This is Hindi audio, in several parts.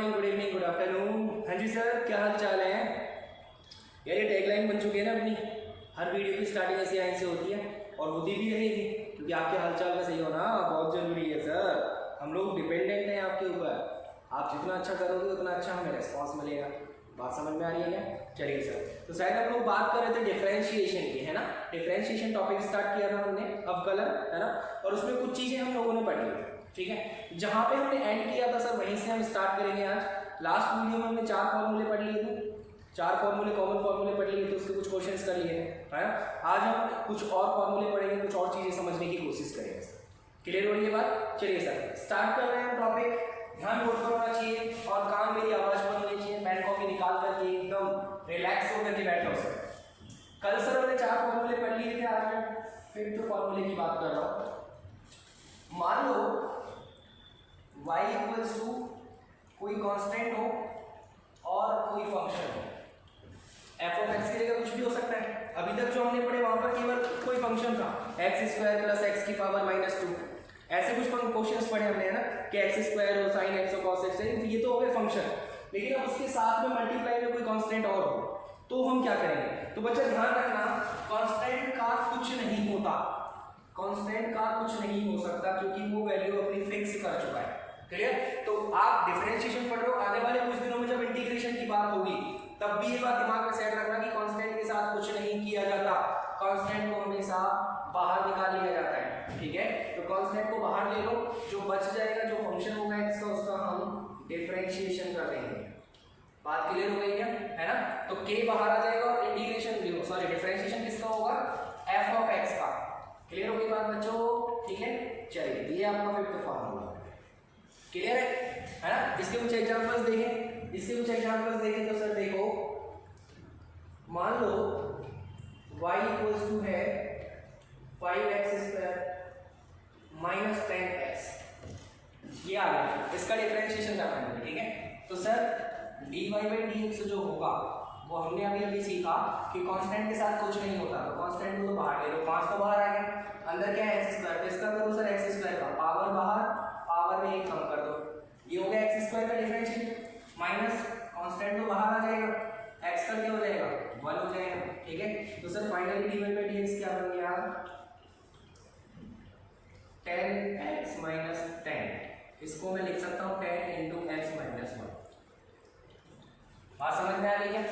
Morning, good evening, good afternoon. हाँ जी सर, क्या हाल चाल है यार? ये टैगलाइन बन चुकी है ना अपनी, हर वीडियो की स्टार्टिंग ऐसी लाइन से होती है और होती भी रहेगी, क्योंकि आपके हालचाल का सही होना बहुत ज़रूरी है सर। हम लोग डिपेंडेंट हैं आपके ऊपर, आप जितना अच्छा करोगे उतना अच्छा हमें रिस्पॉन्स मिलेगा। बात समझ में आ रही है क्या? चलिए सर, तो शायद हम लोग बात कर रहे थे डिफरेंशिएशन की, है ना। डिफरेंशिएशन टॉपिक स्टार्ट किया था हमने अवकलन, है ना, और उसमें कुछ चीज़ें हम लोगों ने पढ़ी, ठीक है। जहाँ पे हमने एंड किया था सर, वहीं से हम स्टार्ट करेंगे आज। लास्ट वीडियो में हमने 4 फॉर्मूले पढ़ लिए थे, 4 फॉर्मूले कॉमन फॉर्मूले पढ़ लिए थे, उसके कुछ क्वेश्चंस कर लिए हैं, है ना। आज हम कुछ और फॉर्मूले पढ़ेंगे, कुछ और चीज़ें समझने की कोशिश करेंगे सर। क्लियर हो रही है बात? चलिए सर, स्टार्ट कर रहे हैं टॉपिक। ध्यान नोट करना चाहिए और काम मेरी आवाज़ पर होनी चाहिए। पेन कॉपी निकाल करके एकदम रिलैक्स होकर के बैठो सर। कल सर हमने 4 फॉर्मूले पढ़ लिए थे, आज मैं 5th फॉर्मूले की बात कर रहा हूँ। मान लो y इक्वल्स टू कोई कांस्टेंट हो और कोई फंक्शन हो, f ऑफ x की जगह कुछ भी हो सकता है। अभी तक जो हमने पढ़े वहां पर केवल कोई फंक्शन था, x² प्लस x की पावर -2, ऐसे कुछ क्वेश्चंस पढ़े हमने, है ना, कि x² हो, sin x हो, cos x है, ये तो हो गए फंक्शन। लेकिन अब उसके साथ में मल्टीप्लाई में कोई कांस्टेंट और हो, तो हम क्या करेंगे? तो बच्चा ध्यान रखना, कांस्टेंट का कुछ नहीं होता, कांस्टेंट का कुछ नहीं हो सकता, क्योंकि वो वैल्यू अपनी फिक्स कर चुका है। क्लियर? तो आप डिफरेंशिएशन पढ़ रहे हो, आने वाले कुछ दिनों में जब इंटीग्रेशन की बात होगी तब भी ये बात दिमाग में सेट रखना कि कांस्टेंट के साथ कुछ नहीं किया जाता, कांस्टेंट को हमेशा बाहर निकाल लिया जाता है, ठीक है। तो कांस्टेंट को बाहर ले लो, जो बच जाएगा, जो फंक्शन होगा x का, उसका हम डिफरेंशिएशन कर देंगे। बात क्लियर हो गई क्या? है ना। तो k बाहर आ जाएगा और इंटीग्रेशन डिफरेंशिएशन किसका होगा? f ऑफ x का। क्लियर हो गई बात बच्चों? ठीक है, चलिए ये आपका 5th फॉर्मूला क्लियर है ना। इसके कुछ एग्जांपल्स देखें, तो सर देखो, मान लो y इक्वल्स टू है 5x² माइनस 10x, ये आ गया, इसका डिफरेंशिएशन करना है, ठीक है। तो सर dy/dx जो होगा वो हमने अभी सीखा कि कांस्टेंट के साथ कुछ नहीं होता, तो कांस्टेंट को तो बाहर ले लो, 5 तो बाहर आ गया, अंदर क्या है x², तो इसका करो सर x² का पावर बाहर, पावर में 1 कम कर दो, ये हो गया x² का डिफरेंशिएशन, माइनस कांस्टेंट तो बाहर आ जाएगा, x का क्या हो जाएगा? 1 हो जाएगा, ठीक है। तो सर फाइनली dy/dx क्या बन गया? 10x माइनस 10, इसको मैं लिख सकता हूँ 10 इंटू x माइनस 1। बात समझ में आ रही है?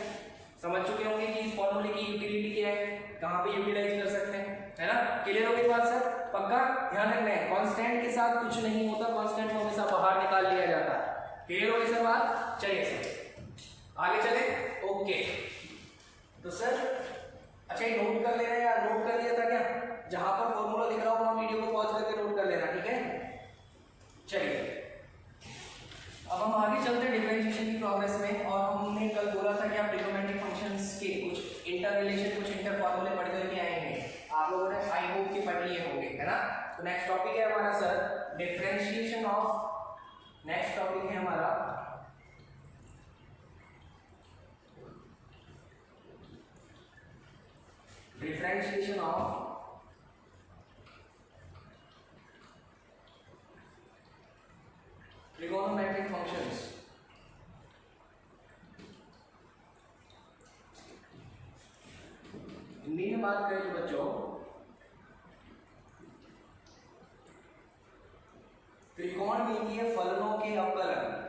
समझ चुके होंगे कि इस फॉर्मूले की यूटिलिटी क्या है, कहाँ पे यूटिलाइज कर सकते हैं, है ना। क्लियर हो गई बात सर? पक्का ध्यान रखना है, कांस्टेंट के साथ कुछ नहीं होता, कांस्टेंट को हमेशा बाहर निकाल लिया जाता है। क्लियर हो गई सर बात? चलिए सर आगे चले। ओके, तो सर अच्छा ये नोट कर ले रहे हैं यार, नोट कर लिया था क्या? जहां पर फॉर्मूला दिख रहा हो वहां वीडियो को पॉज करके नोट कर लेना, ठीक है। चलिए अब हम आगे चलते हैं डिफरेंशिएशन की प्रोग्रेस में, और हमने कल बोला था कि आप ट्रिग्नोमेट्रिक फंक्शंस के कुछ इंटर रिलेशन, कुछ इंटर फॉर्मूले पढ़ करके आएंगे, आप लोगों ने आई होप के पढ़ लिए होंगे, है ना। तो नेक्स्ट टॉपिक है हमारा sir differentiation of, next topic है हमारा differentiation of trigonometric functions. Hindi में बात करें तो बच्चों त्रिकोणमितीय फलनों के अवकलन,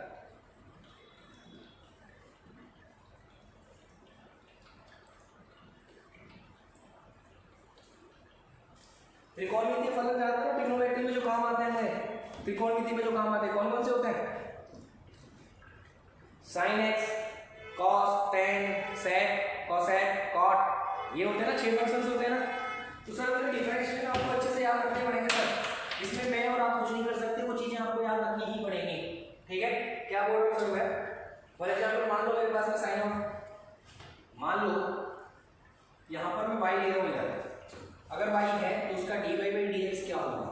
त्रिकोणमितीय फलन जानते हो? ट्रिग्नोमेट्री में जो काम आते हैं, त्रिकोणमिति में जो काम आते हैं कौन कौन से होते हैं? sin x, cos, tan, sec, cosec, cot, ये होते हैं ना, 6 फंक्शंस होते हैं ना। तो सर अगर डिफरेंशिएशन आपको अच्छे से याद रखने पड़ेंगे सर, इसमें मैं और आप कुछ नहीं कर सकते, वो चीजें आपको याद रखनी ही पड़ेंगी, ठीक है। क्या बोल रहा हूँ सर मैं? फॉर एग्जाम्पल मान लो मेरे पास में साइन ऑफ, मान लो यहाँ पर मैं y ले रहा हूँ इधर, अगर y है तो उसका dy/dx क्या होगा?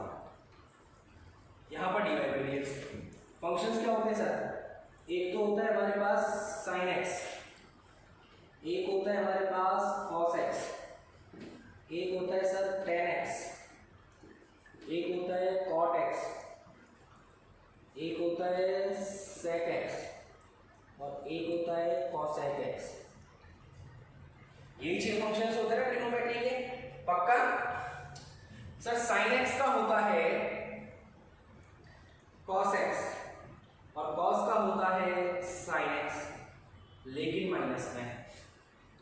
यहाँ पर dy/dx फंक्शंस क्या होते हैं सर? एक तो होता है हमारे पास sin x, एक होता है हमारे पास cos x, एक होता है सर tan x, एक होता है cot x, एक होता है sec x, होता है cosec x। यही 6 फंक्शंस होते हैं ट्रिग्नोमेट्री के, पक्का? सर sin x का होता है cos x और cos का होता है sin x, लेकिन माइनस में।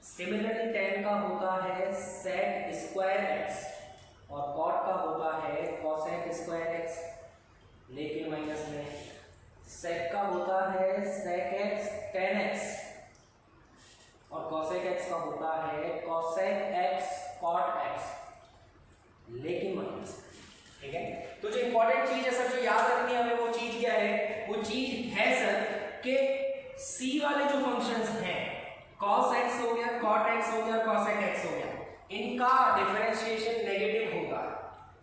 सिमिलरली tan का होता है sec स्क्वायर x और cot का होता है cosec स्क्वायर x, लेकिन माइनस में। sec का होता है sec x tan x और cosec x का होता है cosec x cot x, लेकिन माइनस। ठीक है, तो जो इंपॉर्टेंट चीज है सर जो याद रखनी है हमें, वो चीज क्या है? वो चीज है सर कि c वाले जो फंक्शंस हैं, cos x हो गया, cot x हो गया, cosec x हो गया, इनका डिफरेंशिएशन नेगेटिव होगा,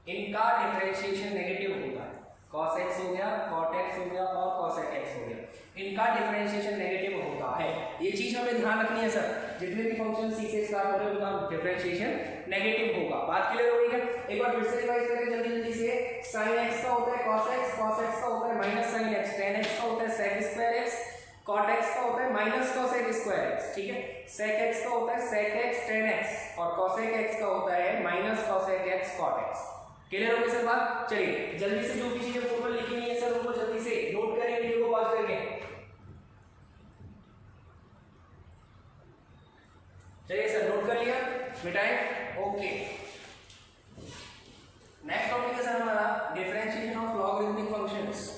इनका डिफरेंशिएशन नेगेटिव होगा। cos x हो गया, cot x हो गया और cosec x हो गया, इनका डिफरेंशिएशन नेगेटिव होता है। ये चीज हमें ध्यान रखनी है सर, जितने भी फंक्शन c से स्टार्ट हो रहे हैं उनका डिफरेंशिएशन नेगेटिव होगा। बात क्लियर होगी क्या? एक बार फिर से रिवाइज करें जल्दी जल्दी से। sin x का होता है cos x, cos x का होता है minus sin x, tan x का होता है sec square x, cot x का होता है माइनस cosec स्क्वायर x। ठीक है, sec x का होता है sec x tan x और cosec x का होता है minus cosec x cot x। Clear हो गई सर बात? चलिए जल्दी से जो भी चीजें बोर्ड पर लिखी हुई है सर उनको जल्दी से नोट करें, वीडियो को पॉज करके। चलिए सर नोट कर लिया, मिटाएं, ओके। नेक्स्ट टॉपिक है सर हमारा डिफरेंशिएशन ऑफ लॉगरिथमिक फंक्शंस।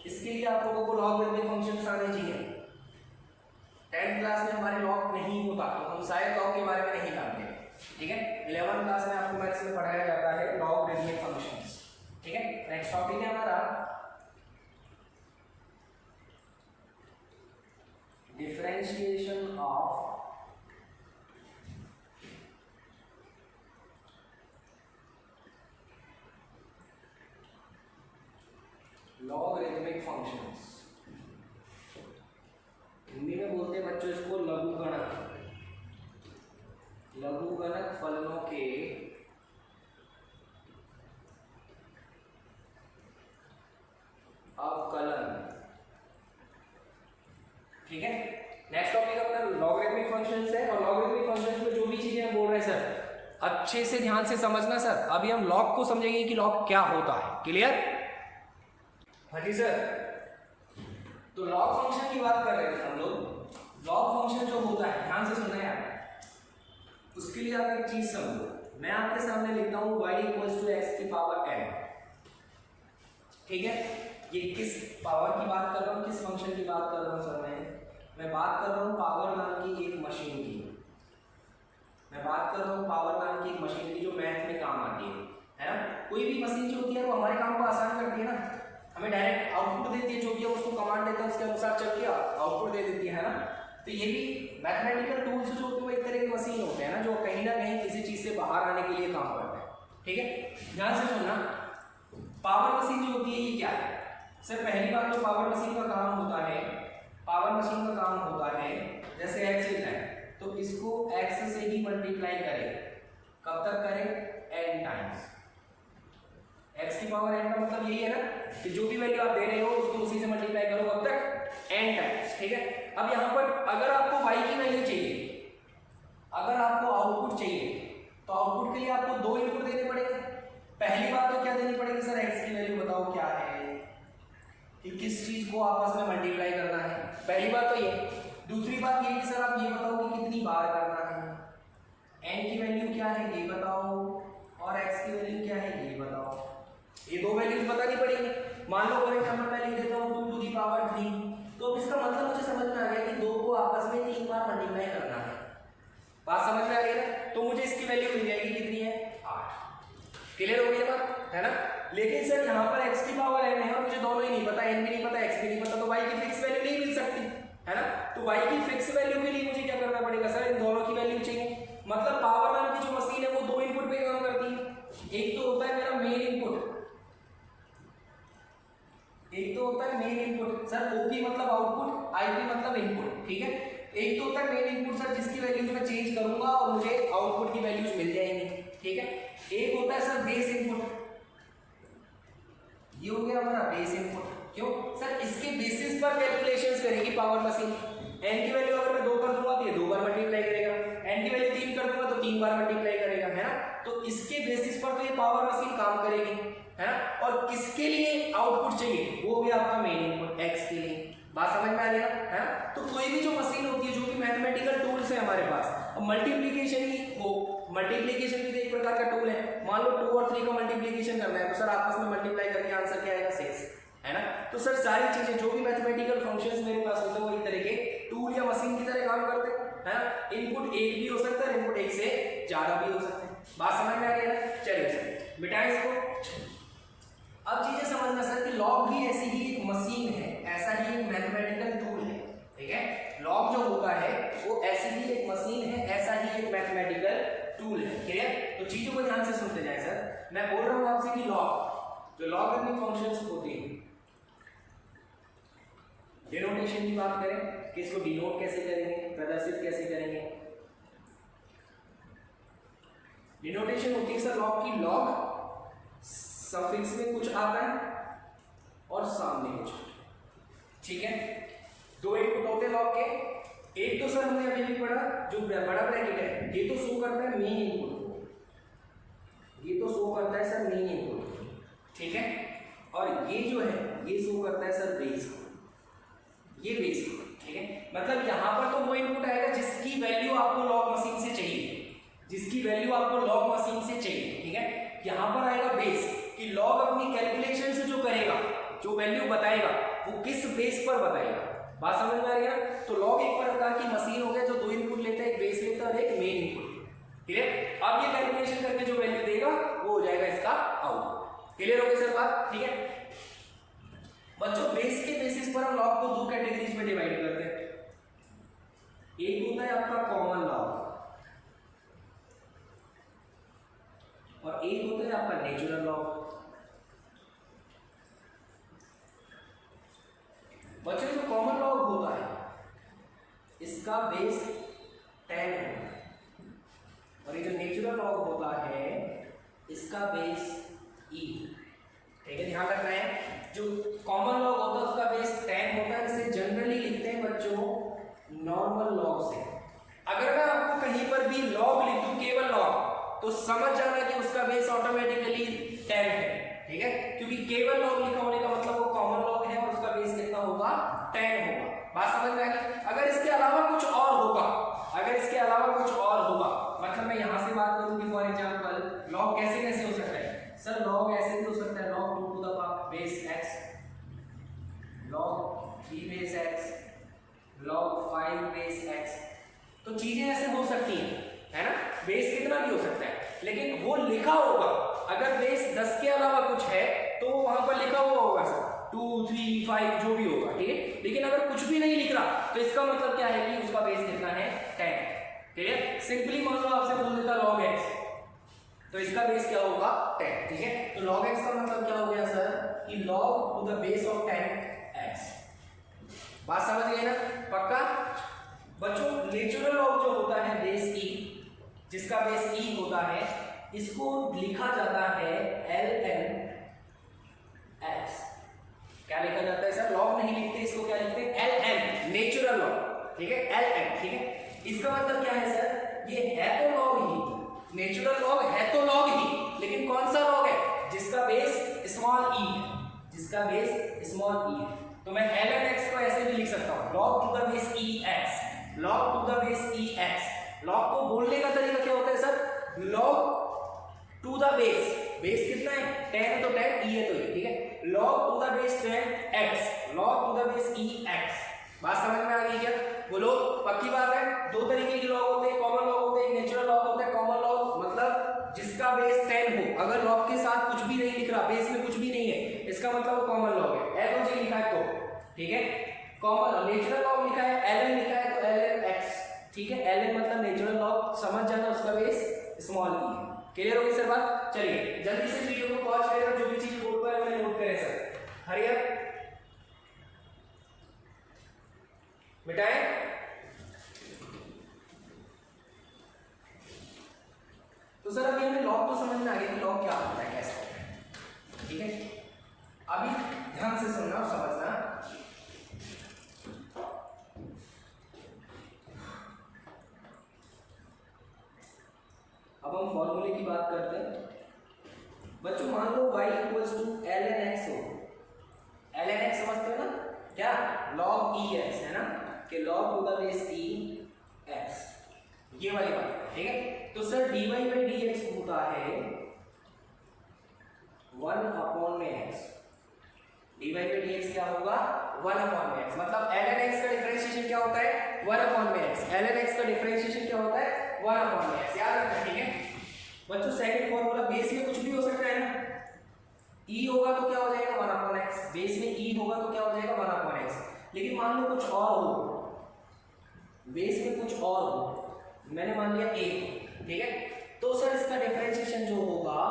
इसके लिए आप लोगों को लॉगरिथमिक फंक्शंस आने चाहिए। 10th क्लास में हमारे लॉग नहीं होता तो हम शायद लॉग के बारे में नहीं जानते। ठीक है, 11th क्लास में आपको मैथ्स में पढ़ाया जाता है लॉगरिथमिक फंक्शंस। ठीक है, नेक्स्ट टॉपिक है हमारा differentiation of logarithmic functions. Hindi में बोलते हैं बच्चों इसको लघुगणक, लघुगणक फलनों के अवकलन। ठीक है, नेक्स्ट टॉपिक अपना लॉगरिथमिक फंक्शंस है और लॉगरिथमिक फंक्शंस में जो भी चीजें हम बोल रहे हैं सर अच्छे से ध्यान से समझना सर। अभी हम लॉग को समझेंगे कि लॉग क्या होता है। क्लियर? हाँ जी सर, तो लॉग फंक्शन की बात कर रहे थे हम लोग। लॉग फंक्शन जो होता है, ध्यान से सुनना है, उसके लिए आप एक चीज समझो। मैं आपके सामने लिखता हूं y इक्वल्स टू x की पावर n। ठीक है, ये किस पावर की बात कर रहा हूं, किस फंक्शन की बात कर रहा हूं सर? मैं बात कर रहा हूं पावर नाम की एक मशीन की। मैं बात कर रहा हूं पावर नाम की एक मशीन की जो मैथ में काम आती है ना। कोई भी मशीन जो होती है वो हमारे काम को आसान करती है ना, हमें डायरेक्ट आउटपुट देती है, जो भी हम उसको कमांड देते हैं उसके अनुसार चल के आउटपुट दे देती है ना। तो ये भी मैथमेटिकल टूल्स जो होते हैं वो एक तरह की मशीन होते हैं ना, जो कहीं ना कहीं किसी चीज से बाहर आने के लिए काम करते हैं। ठीक है, ध्यान से सुनना। पावर मशीन जो होती है ये क्या है सर? पहली बात तो पावर मशीन का काम होता है, पावर मशीन का काम होता है जैसे x लिखा है तो इसको x से ही मल्टीप्लाई करें। कब तक करें? n times. x की पावर n का मतलब यही है ना कि जो भी वैल्यू आप दे रहे हो उसको उसी से मल्टीप्लाई करो, कब तक? n times. ठीक है, अब यहाँ पर अगर आपको y की वैल्यू चाहिए, अगर आपको आउटपुट चाहिए तो आउटपुट के लिए आपको दो इनपुट देने पड़ेंगे। पहली बात तो क्या देनी पड़ेगी सर? x की वैल्यू बताओ क्या है, कि किस चीज को आपस में मल्टीप्लाई करना है। पहली बात तो ये। दूसरी बात ये कि सर आप ये बताओ कि कितनी बार करना है, n की वैल्यू क्या है ये बताओ और x की वैल्यू क्या है ये बताओ। ये दो वैल्यूज बतानी पड़ेगी। मान लो फॉर एग्जांपल मैं लिख देता हूँ 2 टू द पावर 3, तो अब इसका मतलब मुझे समझ में आ गया कि दो को आपस में 3 बार मल्टीप्लाई करना है। बात समझ में आ रही है? तो मुझे इसकी वैल्यू मिल जाएगी कितनी है? 8। क्लियर हो गई बात है ना? लेकिन सर यहाँ पर x की पावर n है और मुझे दोनों ही नहीं पता, n भी नहीं पता, x भी नहीं पता, तो y की फिक्स वैल्यू नहीं मिल सकती है ना। तो y की फिक्स वैल्यू के लिए मुझे क्या करना पड़ेगा सर? इन दोनों की वैल्यू चाहिए। मतलब पावर नाम की जो मशीन है वो दो इनपुट पे काम करती है। एक तो होता है मेरा मेन इनपुट, एक तो होता है मेन इनपुट सर, OP मतलब आउटपुट, IP मतलब इनपुट। ठीक है, एक तो होता है मेन इनपुट सर जिसकी वैल्यूज मैं चेंज करूंगा और मुझे आउटपुट की वैल्यूज मिल जाएंगी। ठीक है, एक होता है सर बेस इनपुट, ये हो गया हमारा बेस इनपुट। क्यों सर? इसके बेसिस पर कैलकुलेशंस करेगी पावर मशीन। n की वैल्यू अगर मैं 2 कर दूंगा तो ये 2 बार मल्टीप्लाई करेगा, n की वैल्यू 3 कर दूंगा तो 3 बार मल्टीप्लाई करेगा, है ना। तो इसके बेसिस पर तो ये पावर मशीन काम करेगी, है ना। और किसके लिए आउटपुट चाहिए, वो भी आपका मेन इनपुट x के लिए। बात समझ में आ रही है ना। तो कोई भी जो मशीन होती है, जो भी मैथमेटिकल टूल्स है हमारे पास, अब मल्टीप्लिकेशन ही हो, मल्टीप्लिकेशन भी तो एक प्रकार का टूल है। मान लो 2 और 3 का मल्टीप्लिकेशन करना है तो सर आपस में मल्टीप्लाई करके आंसर क्या आएगा 6, है ना। तो सर सारी चीजें जो भी मैथमेटिकल फंक्शंस मेरे पास होते हैं वो एक तरह के टूल या मशीन की तरह काम करते हैं, है ना। इनपुट एक भी हो सकता है, इनपुट एक से ज्यादा भी हो सकते हैं। बात समझ में आ रही है ना। चलिए सर मिटाएं इसको। अब चीजें समझना सर कि लॉग भी ऐसी ही एक मशीन है, ऐसा ही एक मैथमेटिकल टूल है, ठीक है। लॉग जो होता है वो ऐसी ही एक मशीन है, ऐसा ही एक मैथमेटिकल टूल है, क्लियर। तो चीजों को ध्यान से सुनते जाए सर। मैं बोल रहा हूं आपसे कि लॉग, जो लॉगरिथमिक फंक्शंस होते हैं, डिनोटेशन की बात करें कि इसको डिनोट कैसे करेंगे, प्रदर्शित कैसे करेंगे। डिनोटेशन होती है सर लॉग की, लॉग सफिक्स में कुछ आता है और सामने कुछ, ठीक है। दो इनपुट होते हैं लॉग के, एक तो सर हमने अभी भी पढ़ा जो बड़ा ब्रैकेट है, ये तो शो करता है मेन इनपुट, ये तो शो करता है सर मेन इनपुट, ठीक है। और ये जो है ये शो करता है सर बेस को, ये बेस को, ठीक है। मतलब यहां पर तो वो इनपुट आएगा जिसकी वैल्यू आपको लॉग मशीन से चाहिए, जिसकी वैल्यू आपको लॉग मशीन से चाहिए, ठीक है। यहां पर आएगा बेस कि लॉग अपनी कैलकुलेशन से जो करेगा, जो वैल्यू बताएगा वो किस बेस पर बताएगा। बात समझ में आ रही है ना। तो लॉग एक प्रकार की मशीन हो गया जो 2 इनपुट लेता है, एक बेस लेता है और एक मेन इनपुट, क्लियर। अब ये कैलकुलेशन करके जो वैल्यू देगा वो हो जाएगा इसका आउटपुट, क्लियर हो गई सर बात, ठीक है। बच्चों बेस के बेसिस पर हम लॉग को 2 कैटेगरीज में डिवाइड करते हैं। एक होता है आपका कॉमन लॉग और एक होता है आपका नेचुरल लॉग। बच्चों जो कॉमन लॉग होता है इसका बेस 10 है और ये जो नेचुरल लॉग होता है इसका बेस e, ठीक है। ध्यान रखना है जो कॉमन लॉग होता है उसका बेस 10 होता है, इसे जनरली लिखते हैं बच्चों नॉर्मल लॉग से। अगर मैं आपको कहीं पर भी लॉग लिख दूं केवल लॉग तो समझ जाना कि उसका बेस ऑटोमेटिकली 10 है, ठीक है। क्योंकि केवल लॉग लिखा होने का मतलब वो कॉमन लॉग है और उसका बेस कितना होगा 10 होगा। बात समझ में आ गई। अगर इसके अलावा कुछ और होगा, अगर इसके अलावा कुछ और होगा, मतलब मैं यहां से बात करूं कि फॉर एग्जांपल लॉग कैसे कैसे हो सकता है सर, लॉग ऐसे भी हो सकता है log 2 to the power base x, log 3 base x, log 5 base x। तो चीजें ऐसे हो सकती हैं, है ना। बेस कितना भी हो सकता है, लेकिन वो लिखा होगा। अगर बेस 10 के अलावा कुछ है तो वो वहां पर लिखा हुआ होगा सर 2, 3, 5 जो भी होगा, ठीक है। लेकिन अगर कुछ भी नहीं लिख रहा तो इसका मतलब क्या है कि उसका बेस कितना है 10, ठीक है। सिंपली मान लो आपसे बोल देता log x तो इसका बेस क्या होगा 10, ठीक है। तो log x का मतलब क्या हो गया सर कि log to the base of 10x। बात समझ गए ना पक्का। बच्चों नेचुरल लॉग जो होता है बेस e, जिसका बेस e होता है, इसको लिखा जाता है ln x। क्या लिखा जाता है सर, लॉग नहीं लिखते इसको, क्या लिखते हैं ln, नेचुरल लॉग, ठीक है ln, ठीक है। इसका मतलब क्या है सर, ये है तो लॉग ही, नेचुरल लॉग है तो लॉग ही, लेकिन कौन सा लॉग है जिसका बेस स्मॉल e है, जिसका बेस स्मॉल e है। तो मैं ln x को ऐसे भी लिख सकता हूं log to the base e x, log to the base e x। log को बोलने का तरीका क्या होता है sir, log to the base, base कितना है 10 है तो 10, e है तो e, ठीक है। log to the base 10x, log to the base e x। बात समझ में आ गई क्या, बोलो पक्की बात है। 2 तरीके के लॉग होते हैं, कॉमन लॉग होते हैं, नेचुरल लॉग होता है। कॉमन लॉग मतलब जिसका बेस 10 हो, अगर लॉग के साथ कुछ भी नहीं लिख रहा, बेस में कुछ भी नहीं है, इसका मतलब वो कॉमन लॉग है। एल जी लिखा है तो, ठीक है। कॉमन नेचुरल लॉग लिखा है, ln लिखा है तो ln x, ठीक है। ln मतलब नेचुरल लॉग, समझ जाना उसका बेस स्मॉल e है। क्लियर हो गई सर बात। चलिए जल्दी से वीडियो को पॉज करें और जो भी चीज बोर्ड पर है मैंने नोट करें सर, हरी अप मिटाएं। तो सर अभी हमें लॉग तो समझ में आ गया कि लॉग क्या होता है, कैसे होता है, ठीक है। अभी ध्यान से सुनना और समझना। बात करते हैं बच्चों। मान लो y equals to ln x हो, ln x समझते हो ना क्या, log e x है ना, कि log to the base e x, ये वाली बात, ठीक है। तो सर dy बाई dx होता है 1 अपॉन में x, dy बाई dx क्या होगा 1 अपॉन में x, मतलब ln x का डिफरेंशिएशन क्या होता है 1 अपॉन में x, ln x का डिफरेंशिएशन क्या होता है 1 अपॉन में x, याद रखना, ठीक है बच्चों। सेकंड फॉर्मूला, बेस में कुछ भी हो सकता है ना, e होगा तो क्या हो जाएगा 1 अपॉन x, बेस में e होगा तो क्या हो जाएगा 1 अपॉन x। लेकिन मान लो कुछ और हो, बेस में कुछ और हो, मैंने मान लिया a, ठीक है, तो सर इसका डिफरेंशिएशन जो होगा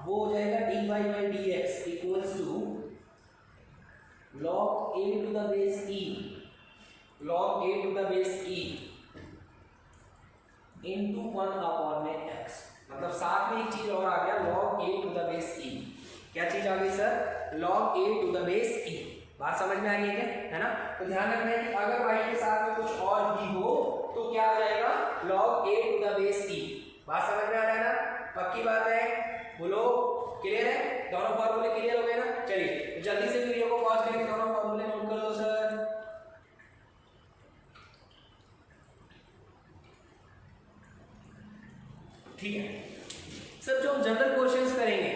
वो हो जाएगा dy by dx equals to log a to the base e, log a to the base e into 1 upon में x, मतलब साथ में एक चीज और आ गया log a to the base e, क्या चीज आ गई sir log a to the base e, बात समझ में आ रही है क्या, है ना। तो ध्यान रखना है कि अगर y के साथ में कुछ और भी हो तो क्या आ जाएगा log a to the base e, बात समझ में आ रहा है ना, पक्की बात है, बोलो क्लियर है, दोनों फॉर्मूले क्लियर हो गए ना। चलिए तो जल्दी से वीडियो को पॉज करके दोनों फॉर्मूले नोट कर लो सर। ठीक है सर, जो हम जनरल क्वेश्चंस करेंगे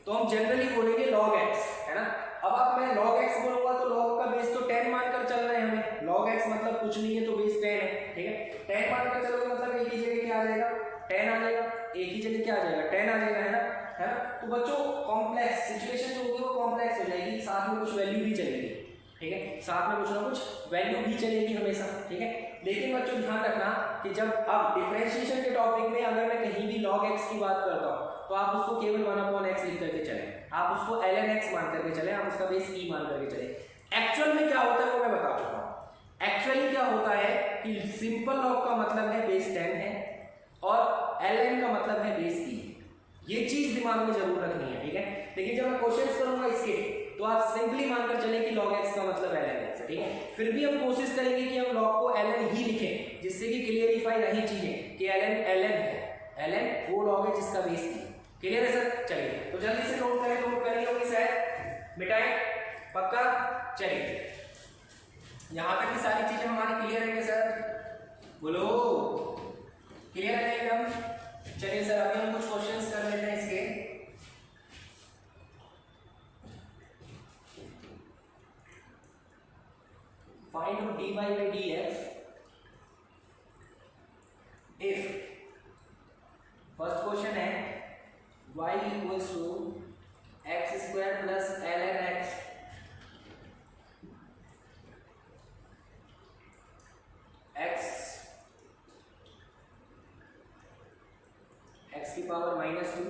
तो हम जनरली बोलेंगे log x, है ना। अब आप मैं log x बोलूंगा तो log का बेस तो 10 मानकर चल रहे हैं हमें, log x मतलब कुछ नहीं है तो बेस 10 है, ठीक है। 10 मानकर चलोगे मतलब एक ही जगह क्या आ जाएगा 10 आ जाएगा, एक ही जगह क्या आ जाएगा 10 आ जाएगा, है ना, है ना। तो बच्चों कॉम्प्लेक्स सिचुएशन जो होगी वो कॉम्प्लेक्स हो जाएगी, साथ में कुछ वैल्यू भी चलेगी, ठीक है, साथ में कुछ ना कुछ वैल्यू भी चलेगी हमेशा, ठीक है। लेकिन बच्चों ध्यान रखना कि जब अब डिफरेंशिएशन के टॉपिक में अगर मैं कहीं भी log x की बात करता हूँ तो आप उसको केवल 1 अपॉन x लिख करके चले, आप उसको ln x मान करके चले, आप उसका बेस e मान करके चले। एक्चुअल में क्या होता है वो मैं बता चुका हूँ। एक्चुअली क्या होता है कि सिंपल log का मतलब है बेस 10 है और ln का मतलब है बेस e, ये चीज दिमाग में जरूर रखनी है, ठीक है। लेकिन जब मैं क्वेश्चंस करूंगा इसके तो आप सिंपली मानकर चले कि log x का मतलब ln x है, ठीक है। फिर भी हम कोशिश करेंगे कि हम log को ln ही लिखें, जिससे कि क्लियरिफाई रही चीजें कि ln है, ln वो log है जिसका बेस e, क्लियर है सर। चलिए तो जल्दी से नोट करें, नोट करें लोग शायद मिटाएं, पक्का। चलिए यहां तक की सारी चीजें हमारी क्लियर है क्या सर, बोलो क्लियर है एकदम। चलिए सर अभी हम कुछ क्वेश्चंस कर लेते हैं इसके। Find out dy by dx if first question है y equals to x square plus ln x x की power -2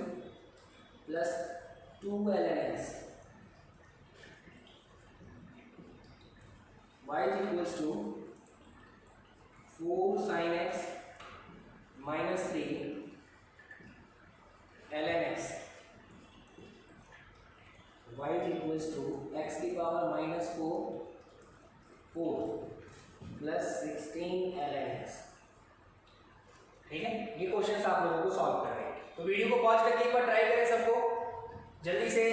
plus 2 ln x y is equals to 4 sin x minus 3 ln x, y is equals to x की पावर -4 प्लस 16 ln x, ठीक है। ये क्वेश्चन आप लोगों को सॉल्व करना है, तो वीडियो को पॉज करके एक बार ट्राई करें सबको जल्दी से,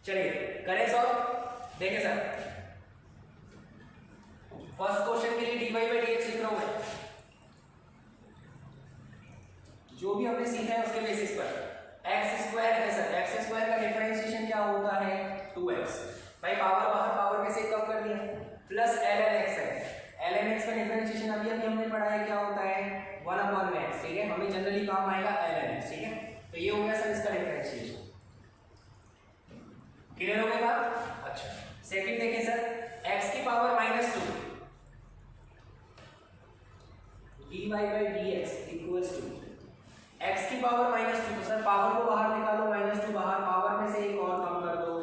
चलिए करें सॉल्व, देखें सर। फर्स्ट क्वेश्चन के लिए dy बाई dx लिख रहा हूं मैं, जो भी हमने सीखा है उसके बेसिस पर। x स्क्वायर है सर, x स्क्वायर का डिफरेंशिएशन क्या होता है 2x, भाई पावर बाहर पावर में से कम कर दिया, प्लस ln x है, ln x का डिफरेंशिएशन अभी हमने पढ़ा है क्या होता है 1 अपॉन में x, ठीक है, हमें जनरली काम आएगा ln x, ठीक है। तो ये हो गया सर इसका डिफरेंशिएशन, क्लियर हो गया बात। अच्छा सेकंड देखिए सर, x की power -2 dy by dx equals to x की पावर -2, तो सर पावर को बाहर निकालो, -2 बाहर, पावर में से एक और कम कर दो,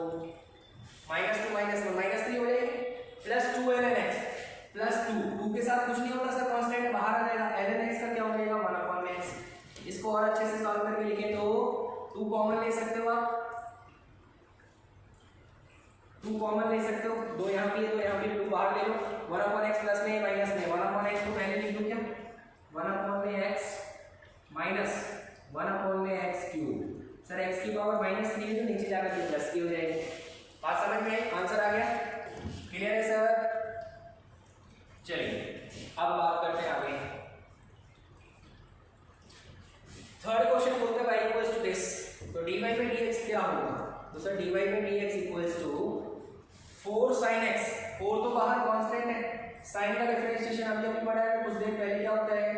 -2 -1 -3 हो जाएगी, प्लस 2 ln x प्लस 2 के साथ कुछ नहीं होता सर, कांस्टेंट बाहर आ जाएगा, ln x का क्या हो जाएगा 1 अपॉन में x। इसको और अच्छे से सॉल्व करके लिखें तो 2 कॉमन ले सकते हो आप, 2 कॉमन ले सकते हो, 2 यहाँ पे 2 यहाँ पे 2 बाहर ले लो, 1 अपॉन x प्लस में माइनस में 1 अपॉन x को पहले लिख दूं क्या 1 अपॉन में x minus 1/x³। Sir x की पावर -3 है तो नीचे जाकर के प्लस की हो जाएगी। बात समझ में, आंसर आ गया, क्लियर है सर। चलिए अब बात करते हैं आगे। थर्ड क्वेश्चन बोलते हैं y इक्वल्स टू दिस, तो dy में dx क्या होगा? तो सर dy में dx equals to 4 sin x, 4 तो बाहर कांस्टेंट है, sin का डिफरेंशिएशन हमने अभी पढ़ा है कुछ देर पहले, क्या होता है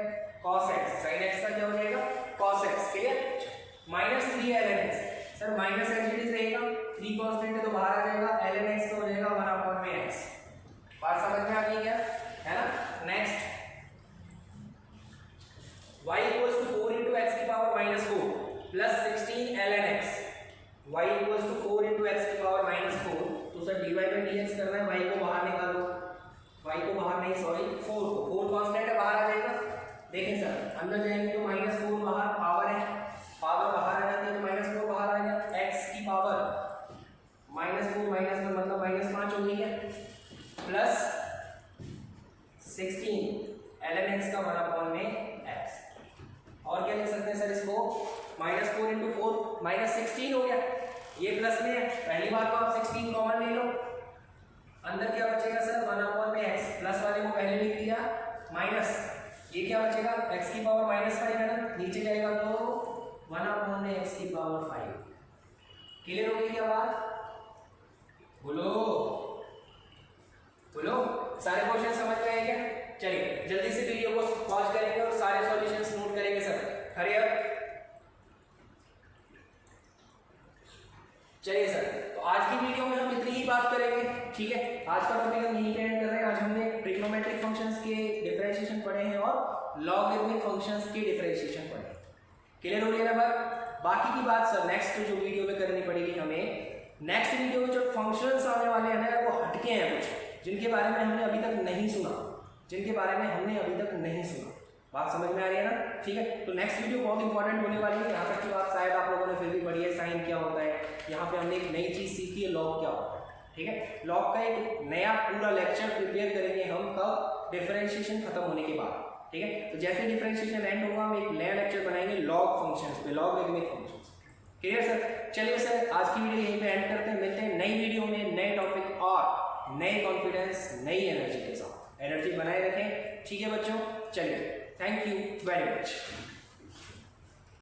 cos x, sin x का क्या हो जाएगा cos x, clear. -3 ln x, sir minus as it is रहेगा, 3 कांस्टेंट है तो बाहर आ जाएगा, ln x तो हो जाएगा 1/x। बात समझ में आ गई क्या, है ना। Next y equals to 4 into x की power -4 plus 16 ln x, y equals to 4 into x की पावर -4, तो सर dy by dx करना है, y को बाहर निकालो, y को बाहर नहीं सॉरी 4 को, 4 कांस्टेंट है बाहर आ जाएगा। देखें सर अंदर जाएंगे तो -4 बाहर पावर है, पावर बाहर आ जाती है तो -4 बाहर आ गया, x की पावर -4 माइनस में मतलब -5 हो गई है, प्लस 16 ln x का 1/x। और क्या लिख सकते हैं सर इसको, -4 into 4 -16 हो गया, ये प्लस में है, पहली बार तो आप 16 कॉमन ले लो, अंदर क्या बचेगा सर 1/x, प्लस वाले को पहले लिख दिया, माइनस ये क्या बचेगा x की पावर -5 है ना, नीचे जाएगा तो 1/x की पावर 5। क्लियर हो गई क्या बात, बोलो बोलो, सारे क्वेश्चन समझ में आए क्या? चलिए जल्दी से वीडियो को पॉज करेंगे और सारे सॉल्यूशंस नोट करेंगे सर, हरी अप। चलिए सर, तो आज की वीडियो में हम इतनी ही बात करेंगे, ठीक है। आज का टॉपिक हम यहीं पे एंड कर रहे हैं। आज हमने ट्रिग्नोमेट्रिक फंक्शंस के डिफरेंशिएशन पढ़े हैं और लॉगरिथमिक फंक्शंस के डिफरेंशिएशन पढ़े हैं, क्लियर हो गया ना बात। बाकी की बात सर नेक्स्ट जो वीडियो में करनी पड़ेगी हमें, नेक्स्ट वीडियो में जो फंक्शंस आने वाले हैं ना वो हटके हैं कुछ, जिनके बारे में हमने अभी तक नहीं सुना, जिनके बारे में हमने अभी तक नहीं सुना, बात समझ में आ रही है ना, ठीक है। तो नेक्स्ट वीडियो बहुत इंपॉर्टेंट होने वाली है। यहाँ तक की बात शायद आप लोगों ने फिर भी पढ़ी है, साइन क्या होता है, यहाँ पे हमने एक नई चीज सीखी है, लॉग क्या होता है, ठीक है। लॉग का एक नया पूरा लेक्चर प्रिपेयर करेंगे हम कब, डिफरेंशिएशन खत्म होने के बाद, ठीक है। तो जैसे डिफरेंशिएशन एंड होगा हम एक नया लेक्चर बनाएंगे लॉग फंक्शंस पे, लॉगरिथमिक फंक्शंस, क्लियर सर। चलिए सर आज की वीडियो यहीं पे एंड करते हैं, मिलते हैं नई वीडियो में नए टॉपिक और नए कॉन्फिडेंस नई एनर्जी के साथ। एनर्जी बनाए रखें, ठीक है बच्चों। चलिए थैंक यू वेरी मच।